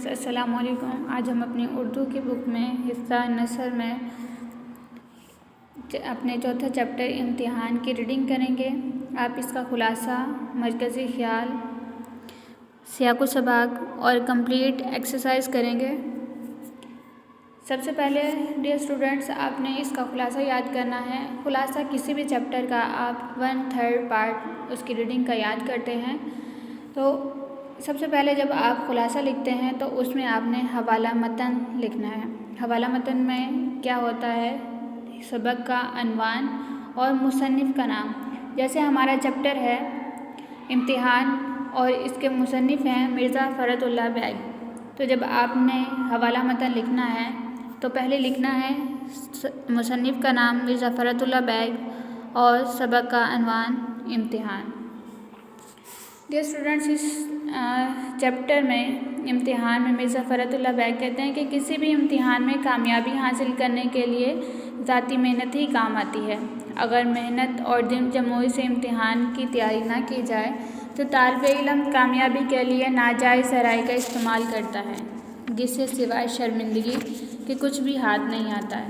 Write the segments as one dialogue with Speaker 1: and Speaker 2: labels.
Speaker 1: Students السلام علیکم۔ آج ہم اپنی اردو کی بک میں حصہ نثر میں اپنے چوتھا چیپٹر امتحان کی ریڈنگ کریں گے۔ آپ اس کا خلاصہ، مرکزی خیال، سیاق و سباق اور کمپلیٹ ایکسرسائز کریں گے۔ سب سے پہلے ڈیئر اسٹوڈنٹس، آپ نے اس کا خلاصہ یاد کرنا ہے۔ خلاصہ کسی بھی چیپٹر کا آپ 1/3 پارٹ اس کی ریڈنگ کا یاد کرتے ہیں۔ تو سب سے پہلے جب آپ خلاصہ لکھتے ہیں تو اس میں آپ نے حوالہ متن لکھنا ہے۔ حوالہ متن میں کیا ہوتا ہے؟ سبق کا عنوان اور مصنف کا نام۔ جیسے ہمارا چیپٹر ہے امتحان اور اس کے مصنف ہیں مرزا فرت اللہ بیگ۔ تو جب آپ نے حوالہ متن لکھنا ہے تو پہلے لکھنا ہے مصنف کا نام مرزا فرت اللہ بیگ اور سبق کا عنوان امتحان۔ ڈیئر اسٹوڈنٹس، اس چیپٹر میں امتحان میں مرزا فرت اللہ بیگ کہتے ہیں کہ کسی بھی امتحان میں کامیابی حاصل کرنے کے لیے ذاتی محنت ہی کام آتی ہے۔ اگر محنت اور دل جمعی سے امتحان کی تیاری نہ کی جائے تو طالب علم کامیابی کے لیے ناجائز ذرائع کا استعمال کرتا ہے، جس سے سوائے شرمندگی کے کچھ بھی ہاتھ نہیں آتا ہے۔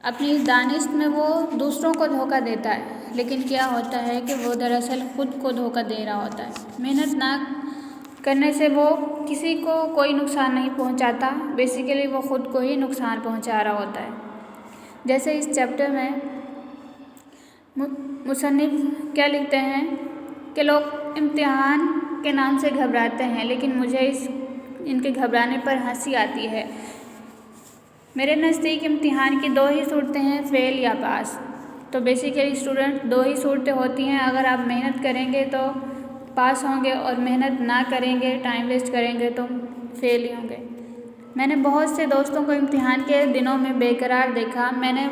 Speaker 1: اپنی دانست میں وہ دوسروں کو دھوکہ دیتا ہے، لیکن کیا ہوتا ہے کہ وہ دراصل خود کو دھوکہ دے رہا ہوتا ہے۔ محنت نہ کرنے سے وہ کسی کو کوئی نقصان نہیں پہنچاتا، بیسیکلی وہ خود کو ہی نقصان پہنچا رہا ہوتا ہے۔ جیسے اس چیپٹر میں مصنف کیا لکھتے ہیں کہ لوگ امتحان کے نام سے گھبراتے ہیں، لیکن مجھے ان کے گھبرانے پر ہنسی آتی ہے۔ میرے نزدیک امتحان کی 2 ہی صورتیں ہیں، فیل یا پاس۔ تو بیسیکلی اسٹوڈنٹ 2 ہی صورتیں ہوتی ہیں، اگر آپ محنت کریں گے تو پاس ہوں گے اور محنت نہ کریں گے، ٹائم ویسٹ کریں گے تو فیل ہی ہوں گے۔ میں نے بہت سے دوستوں کو امتحان کے دنوں میں بے قرار دیکھا۔ میں نے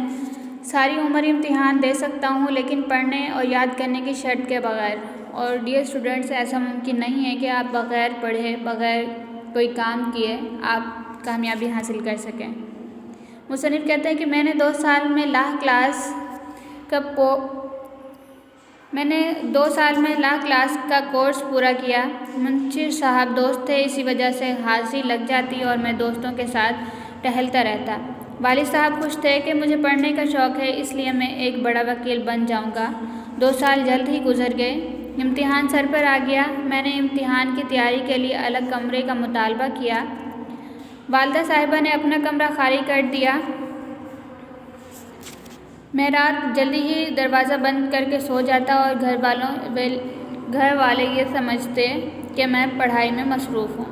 Speaker 1: ساری عمر امتحان دے سکتا ہوں لیکن پڑھنے اور یاد کرنے کی شرط کے بغیر۔ اور ڈیئر اسٹوڈنٹس، ایسا ممکن نہیں ہے کہ آپ بغیر پڑھے، بغیر کوئی کام کیے آپ کامیابی حاصل کر سکیں۔ مصنف کہتے ہیں کہ میں نے 2 سال میں لا کلاس کا کورس پورا کیا۔ منشر صاحب دوست تھے، اسی وجہ سے حاضری لگ جاتی اور میں دوستوں کے ساتھ ٹہلتا رہتا۔ والد صاحب خوش تھے کہ مجھے پڑھنے کا شوق ہے، اس لیے میں ایک بڑا وکیل بن جاؤں گا۔ 2 سال جلد ہی گزر گئے۔ امتحان سر پر آ گیا۔ میں نے امتحان کی تیاری کے لیے الگ کمرے کا مطالبہ کیا۔ والدہ صاحبہ نے اپنا کمرہ خالی کر دیا۔ میں رات جلدی ہی دروازہ بند کر کے سو جاتا اور گھر والے یہ سمجھتے کہ میں پڑھائی میں مصروف ہوں۔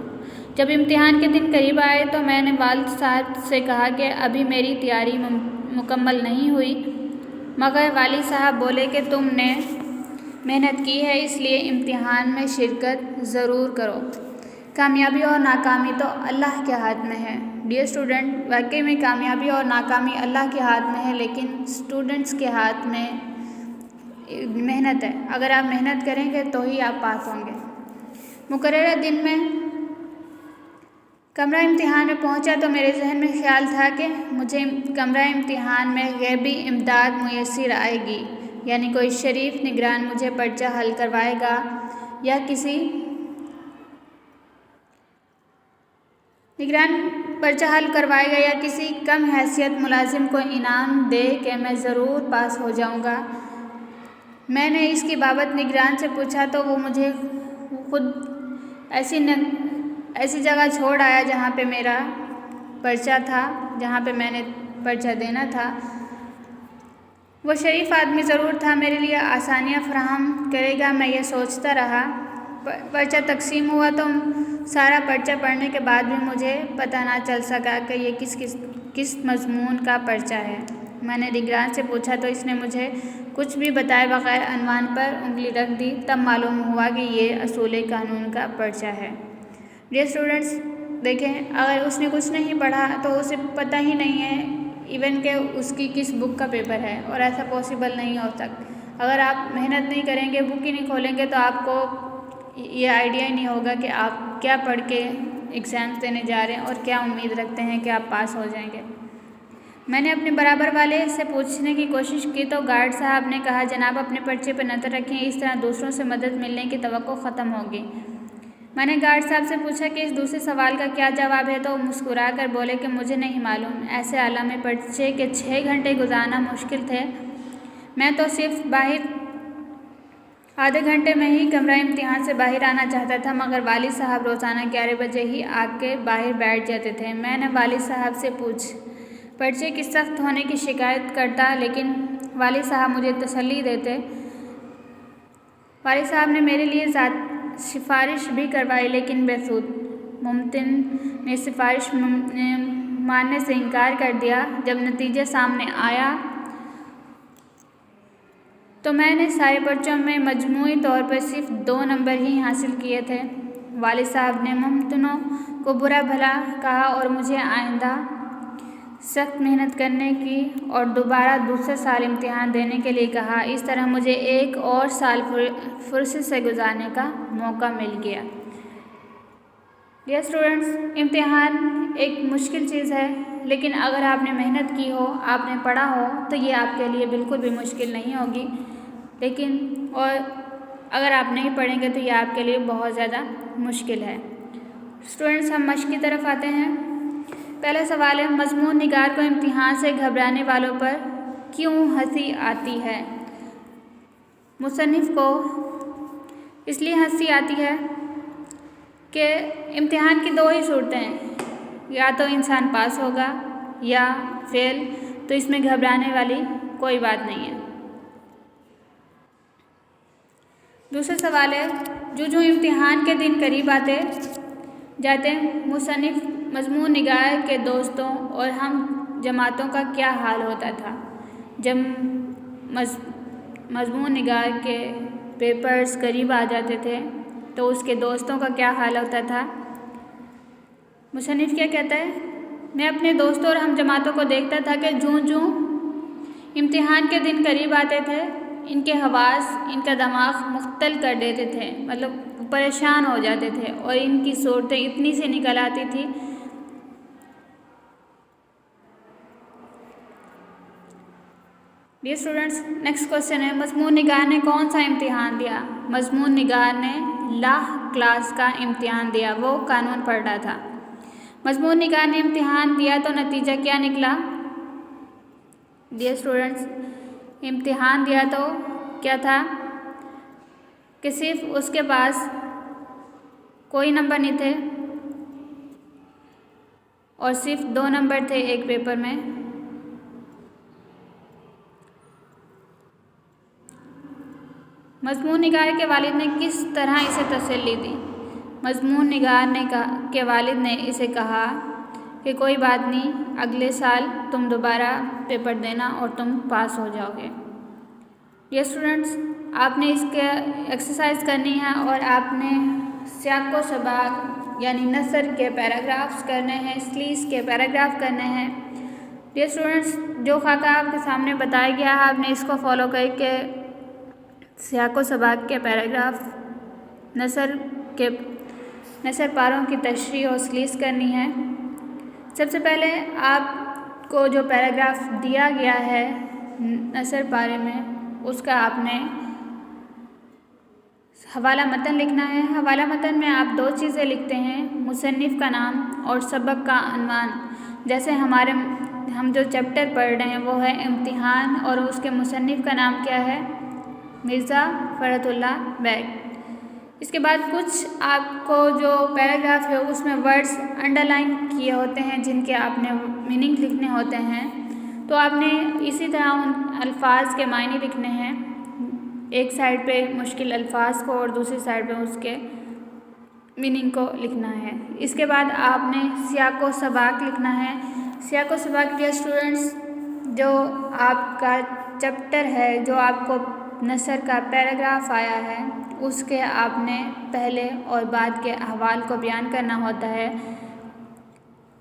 Speaker 1: جب امتحان کے دن قریب آئے تو میں نے والد صاحب سے کہا کہ ابھی میری تیاری مکمل نہیں ہوئی، مگر والد صاحب بولے کہ تم نے محنت کی ہے، اس لیے امتحان میں شرکت ضرور کرو۔ کامیابی اور ناکامی تو اللہ کے ہاتھ میں ہے۔ ڈیئر اسٹوڈنٹ، واقعی میں کامیابی اور ناکامی اللہ کے ہاتھ میں ہے، لیکن اسٹوڈنٹس کے ہاتھ میں محنت ہے۔ اگر آپ محنت کریں گے تو ہی آپ پاس ہوں گے۔ مقررہ دن میں کمرہ امتحان میں پہنچا تو میرے ذہن میں خیال تھا کہ مجھے کمرہ امتحان میں غیبی امداد میسر آئے گی، یعنی کوئی شریف نگران مجھے پرچہ حل کروائے گا یا کسی کم حیثیت ملازم کو انعام دے کہ میں ضرور پاس ہو جاؤں گا۔ میں نے اس کی بابت نگران سے پوچھا تو وہ مجھے خود ایسی جگہ چھوڑ آیا جہاں پہ میرا پرچہ تھا، جہاں پہ میں نے پرچہ دینا تھا۔ وہ شریف آدمی ضرور تھا، میرے لیے آسانیاں فراہم کرے گا، میں یہ سوچتا رہا۔ پرچہ تقسیم ہوا تو سارا پرچہ پڑھنے کے بعد بھی مجھے پتہ نہ چل سکا کہ یہ کس مضمون کا پرچہ ہے۔ میں نے نگران سے پوچھا تو اس نے مجھے کچھ بھی بتائے بغیر عنوان پر انگلی رکھ دی، تب معلوم ہوا کہ یہ اصول قانون کا پرچہ ہے۔ ڈیئر اسٹوڈنٹس، دیکھیں، اگر اس نے کچھ نہیں پڑھا تو اسے پتہ ہی نہیں ہے ایون کہ اس کی کس بک کا پیپر ہے، اور ایسا پاسبل نہیں ہو سکتا۔ اگر آپ محنت نہیں کریں گے، بک ہی نہیں کھولیں گے تو آپ کو یہ آئیڈیا ہی نہیں ہوگا کہ آپ کیا پڑھ کے ایگزامس دینے جا رہے ہیں اور کیا امید رکھتے ہیں کہ آپ پاس ہو جائیں گے۔ میں نے اپنے برابر والے سے پوچھنے کی کوشش کی تو گارڈ صاحب نے کہا، جناب اپنے پرچے پر نظر رکھیں، اس طرح دوسروں سے مدد ملنے کی توقع ختم ہوگی۔ میں نے گارڈ صاحب سے پوچھا کہ اس دوسرے سوال کا کیا جواب ہے تو مسکرا کر بولے کہ مجھے نہیں معلوم۔ ایسے حالات میں پرچے کے 6 گھنٹے گزارنا مشکل تھے۔ میں تو صرف باہر آدھے گھنٹے میں ہی کمرہ امتحان سے باہر آنا چاہتا تھا، مگر والد صاحب روزانہ 11 بجے ہی آ کے باہر بیٹھ جاتے تھے۔ میں نے والد صاحب سے پرچے کی سخت ہونے کی شکایت کرتا، لیکن والد صاحب مجھے تسلی دیتے۔ والد صاحب نے میرے لیے سفارش بھی کروائی، لیکن بے سود۔ ممتن نے سفارش ماننے سے انکار کر دیا۔ جب نتیجہ سامنے آیا تو میں نے سارے پرچوں میں مجموعی طور پر صرف 2 نمبر ہی حاصل کیے تھے۔ والد صاحب نے ممتنوں کو برا بھلا کہا اور مجھے آئندہ سخت محنت کرنے کی اور دوبارہ دوسرا سال امتحان دینے کے لیے کہا۔ اس طرح مجھے ایک اور سال فرصت سے گزارنے کا موقع مل گیا۔ ڈیئر اسٹوڈنٹس، امتحان ایک مشکل چیز ہے، لیکن اگر آپ نے محنت کی ہو، آپ نے پڑھا ہو تو یہ آپ کے لیے بالکل بھی مشکل نہیں ہوگی، اور اگر آپ نہیں پڑھیں گے تو یہ آپ کے لیے بہت زیادہ مشکل ہے۔ اسٹوڈنٹس، ہم مشق کی طرف آتے ہیں۔ پہلا سوال ہے، مضمون نگار کو امتحان سے گھبرانے والوں پر کیوں ہنسی آتی ہے؟ مصنف کو اس لیے ہنسی آتی ہے کہ امتحان کی 2 ہی صورتیں ہیں، یا تو انسان پاس ہوگا یا فیل، تو اس میں گھبرانے والی کوئی بات نہیں ہے۔ دوسرا سوال ہے، جو امتحان کے دن قریب آتے جاتے مصنف مضمون نگار کے دوستوں اور ہم جماعتوں کا کیا حال ہوتا تھا؟ جب مضمون نگار کے پیپرز قریب آ جاتے تھے تو اس کے دوستوں کا کیا حال ہوتا تھا؟ مصنف کیا کہتا ہے؟ میں اپنے دوستوں اور ہم جماعتوں کو دیکھتا تھا کہ جوں امتحان کے دن قریب آتے تھے، ان کے حواس، ان کا دماغ مختل کر دیتے تھے، مطلب پریشان ہو جاتے تھے، اور ان کی صورتیں اتنی سی نکل آتی تھی۔ ڈیئر اسٹوڈنٹس، نیکسٹ کوشچن ہے، مضمون نگار نے کون سا امتحان دیا؟ مضمون نگار نے لاء کلاس کا امتحان دیا، وہ قانون پڑھ رہا تھا۔ مضمون نگار نے امتحان دیا تو نتیجہ کیا نکلا؟ ڈیئر اسٹوڈنٹس، امتحان دیا تو کیا تھا کہ صرف اس کے پاس کوئی نمبر نہیں تھے اور صرف 2 نمبر تھے ایک پیپر میں۔ مضمون نگار کے والد نے کس طرح اسے تسلی دی؟ مضمون نگار کے والد نے اسے کہا کہ کوئی بات نہیں، اگلے سال تم دوبارہ پیپر دینا اور تم پاس ہو جاؤ گے۔ یہ اسٹوڈنٹس، آپ نے اس کے ایکسرسائز کرنی ہے اور آپ نے سیاق و سباق یعنی نثر کے پیراگرافز کرنے ہیں، سلیس کے پیراگراف کرنے ہیں۔ ڈیئر اسٹوڈنٹس، جو خاکہ آپ کے سامنے بتایا گیا ہے آپ نے اس کو فالو کر کے سیاق و سباق کے پیراگراف، نثر پاروں کی تشریح اور سلیس کرنی ہے۔ سب سے پہلے آپ کو جو پیراگراف دیا گیا ہے نثر پارے میں، اس کا آپ نے حوالہ متن لکھنا ہے۔ حوالہ متن میں آپ 2 چیزیں لکھتے ہیں، مصنف کا نام اور سبق کا عنوان۔ جیسے ہم جو چیپٹر پڑھ رہے ہیں وہ ہے امتحان، اور اس کے مصنف کا نام کیا ہے؟ مرزا فرحت اللہ بیگ۔ اس کے بعد کچھ آپ کو جو پیراگراف ہے اس میں ورڈز انڈر لائن کیے ہوتے ہیں جن کے آپ نے میننگ لکھنے ہوتے ہیں، تو آپ نے اسی طرح ان الفاظ کے معنی لکھنے ہیں، ایک سائڈ پہ مشکل الفاظ کو اور دوسری سائڈ پہ اس کے میننگ کو لکھنا ہے۔ اس کے بعد آپ نے سیاق و سباق لکھنا ہے۔ سیاق و سباق ڈیئر اسٹوڈنٹس، جو آپ کا چیپٹر ہے، جو آپ کو نثر کا پیراگراف آیا ہے، اس کے آپ نے پہلے اور بعد کے احوال کو بیان کرنا ہوتا ہے۔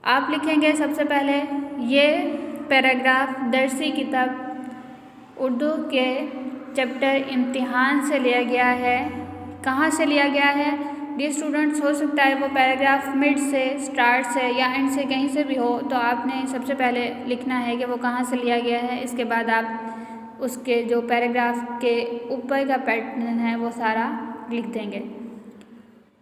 Speaker 1: آپ لکھیں گے سب سے پہلے، یہ پیراگراف درسی کتاب اردو کے چیپٹر امتحان سے لیا گیا ہے۔ کہاں سے لیا گیا ہے؟ ڈیئر اسٹوڈنٹس، ہو سکتا ہے وہ پیراگراف مڈ سے، اسٹارٹ سے یا اینڈ سے کہیں سے بھی ہو، تو آپ نے سب سے پہلے لکھنا ہے کہ وہ کہاں سے لیا گیا ہے۔ اس کے بعد آپ اس کے جو پیراگراف کے اوپر کا پیٹرن ہے وہ سارا لکھ دیں گے۔